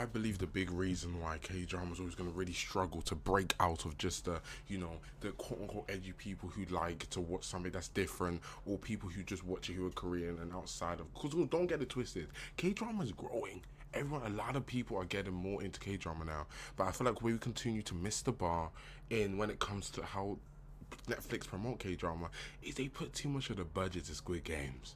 I believe the big reason why K drama is always going to really struggle to break out of just the quote unquote edgy people who like to watch something that's different, or people who just watch it who are Korean and outside of. Because don't get it twisted, K drama is growing. A lot of people are getting more into K drama now, but I feel like we continue to miss the bar in when it comes to how Netflix promote K drama is they put too much of the budget to Squid Games.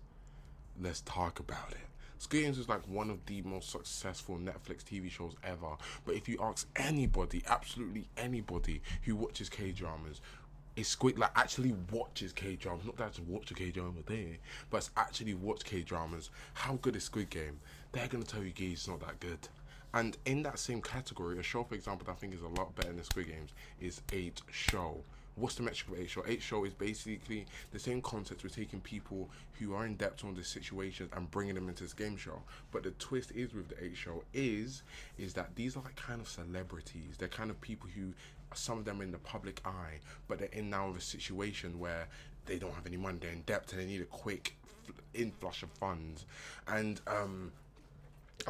Let's talk about it. Squid Games is like one of the most successful Netflix TV shows ever. But if you ask anybody, absolutely anybody who watches K dramas, is Squid like actually watches K dramas? Not that to watch a K drama there, but it's actually watch K dramas. How good is Squid Game? They're gonna tell you, guys, it's not that good. And in that same category, a show, for example, that I think is a lot better than Squid Games is 8 Show. What's the metric of 8 Show? 8 Show is basically the same concept. We're taking people who are in depth on this situations and bringing them into this game show. But the twist is with the 8 Show is that these are like kind of celebrities. They're kind of people who, some of them are in the public eye, but they're in now of a situation where they don't have any money. They're in debt and they need a quick inflush of funds. And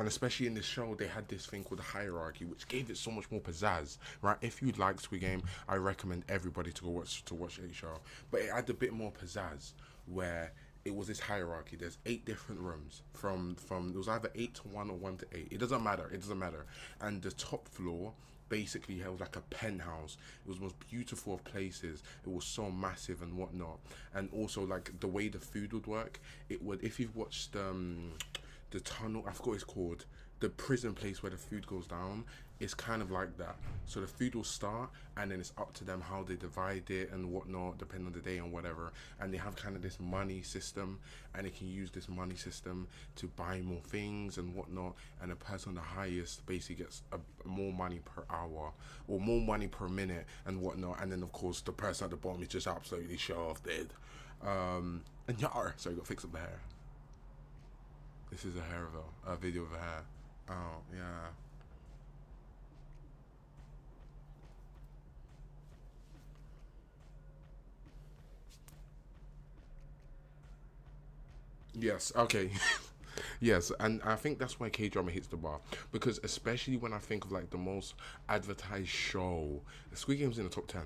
especially in this show, they had this thing called the hierarchy, which gave it so much more pizzazz, right? If you like Squid Game, I recommend everybody to watch a show. But it had a bit more pizzazz, where it was this hierarchy. There's 8 different rooms from it was either 8 to 1 or 1 to 8. It doesn't matter. It doesn't matter. And the top floor basically held like a penthouse. It was the most beautiful of places. It was so massive and whatnot. And also like the way the food would work, it would, if you've watched the tunnel, I forgot what it's called, the prison place where the food goes down, it's kind of like that. So the food will start and then it's up to them how they divide it and whatnot, depending on the day and whatever. And they have kind of this money system, and they can use this money system to buy more things and whatnot. And the person the highest basically gets more money per hour or more money per minute and whatnot. And then of course the person at the bottom is just absolutely show off dead. And yeah, so you got to fix up the hair. This is a hair of a video of a hair. Oh yeah. Yes. Okay. Yes, and I think that's why K drama hits the bar, because especially when I think of like the most advertised show, Squid Game's in the top 10,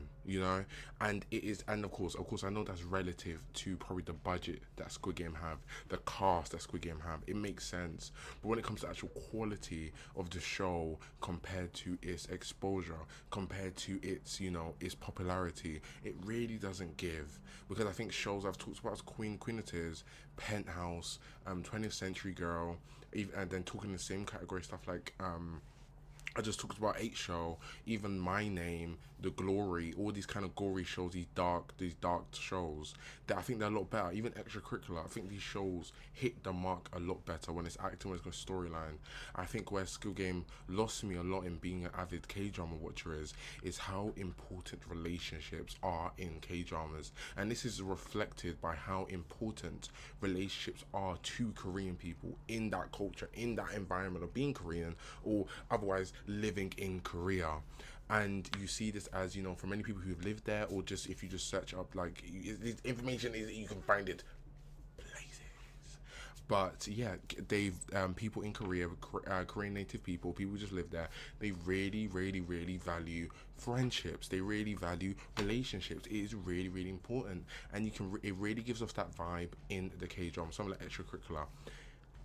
and it is, and of course, I know that's relative to probably the budget that Squid Game have, the cast that Squid Game have. It makes sense, but when it comes to actual quality of the show compared to its exposure, compared to its its popularity, it really doesn't give. Because I think shows I've talked about, Queen of Tears, Penthouse, 20th Century Girl, even, and then talking in the same category stuff like I just talked about 8 Show, even My Name, The Glory, all these kind of gory shows, these dark shows that I think they're a lot better. Even extracurricular, I think these shows hit the mark a lot better when it's acting, when it's got storyline. I think where Skill Game lost me a lot in being an avid K drama watcher is how important relationships are in K dramas, and this is reflected by how important relationships are to Korean people in that culture, in that environment of being Korean or otherwise living in Korea. And you see this as, for many people who've lived there, or just if you just search up, like, information is, you can find it places. But yeah, they've people in Korea, Korean native people who just live there, they really, really, really value friendships. They really value relationships. It is really, really important, and it really gives us that vibe in the K drama. Something like extracurricular.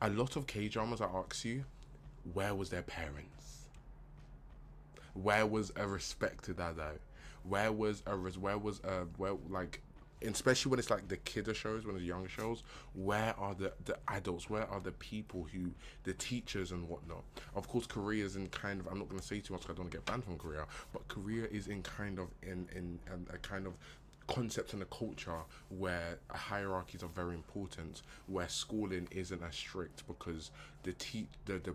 A lot of K dramas, I ask you, where was their parents? Where was a respect to that though? Where like, especially when it's like the kidder shows, when it's younger shows, where are the adults? Where are the people the teachers and whatnot? Of course, Korea is in kind of, I'm not going to say too much because I don't want to get banned from Korea, but Korea is in kind of in a kind of concept and a culture where hierarchies are very important, where schooling isn't as strict because the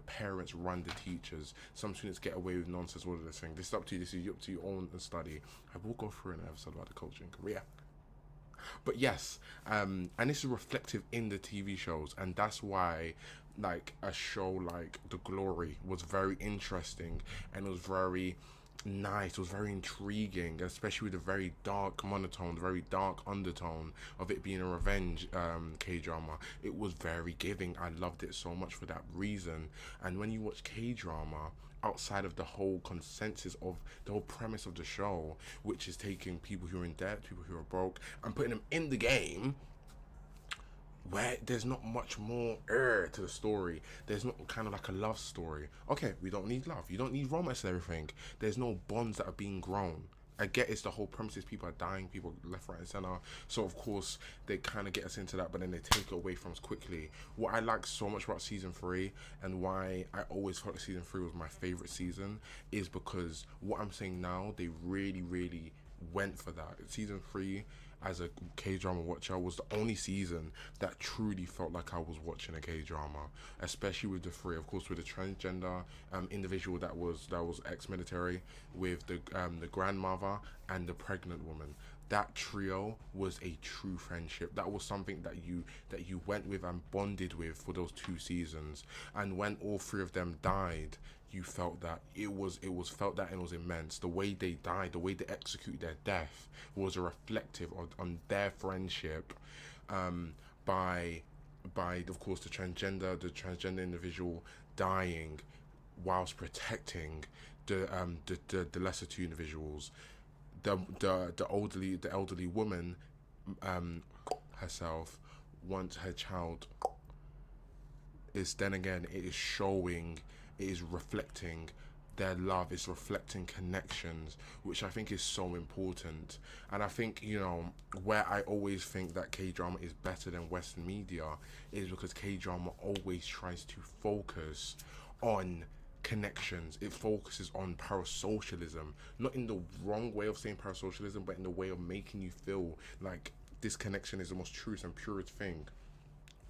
parents run the teachers. Some students get away with nonsense, all of this thing. This is up to you. This is up to your own study. I will go through an episode about the culture in Korea. But yes, and this is reflective in the TV shows, and that's why like a show like The Glory was very interesting, and it was very nice. It was very intriguing, especially with the very dark monotone, the very dark undertone of it being a revenge K drama. It was very giving. I loved it so much for that reason. And when you watch K drama, outside of the whole consensus of the whole premise of the show, which is taking people who are in debt, people who are broke, and putting them in the game, where there's not much more to the story. There's not kind of like a love story. Okay, we don't need love. You don't need romance and everything. There's no bonds that are being grown. I get it's the whole premises. People are dying, people left, right, and center. So of course they kind of get us into that, but then they take it away from us quickly. What I like so much about season 3 and why I always felt like season 3 was my favorite season is because what I'm saying now, they really, really went for that. Season 3, as a K drama watcher, was the only season that truly felt like I was watching a K drama, especially with the 3. Of course, with the transgender individual that was ex-military, with the grandmother and the pregnant woman. That trio was a true friendship. That was something that you went with and bonded with for those 2 seasons. And when all 3 of them died, you felt that it was felt that, and it was immense. The way they died, the way they executed their death was a reflective on their friendship, by of course the transgender individual dying whilst protecting the lesser 2 individuals. The elderly woman, herself, once her child is, then again, it is showing, it is reflecting their love, it's reflecting connections, which I think is so important. And I think, where I always think that K drama is better than Western media is because K drama always tries to focus on connections. It focuses on parasocialism, not in the wrong way of saying parasocialism, but in the way of making you feel like this connection is the most truest and purest thing.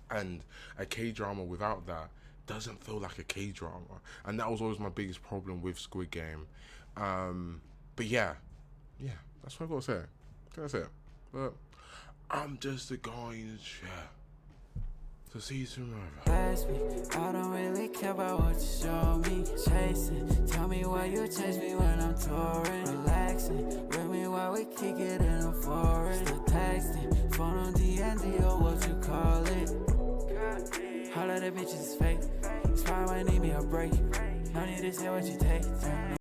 And a K drama without that doesn't feel like a K drama, and that was always my biggest problem with Squid Game. But yeah, that's what I gotta say. That's it. But I'm just a guy in a chair. So see you tomorrow. Ask me, I don't really care about what you show me. Chasing, tell me why you chase me when I'm touring. Relaxing, with me while we kick it in the forest. Still texting, phone on D&D or what you call it. All of the bitches is fake. It's probably might need me a break. No need to say what you take.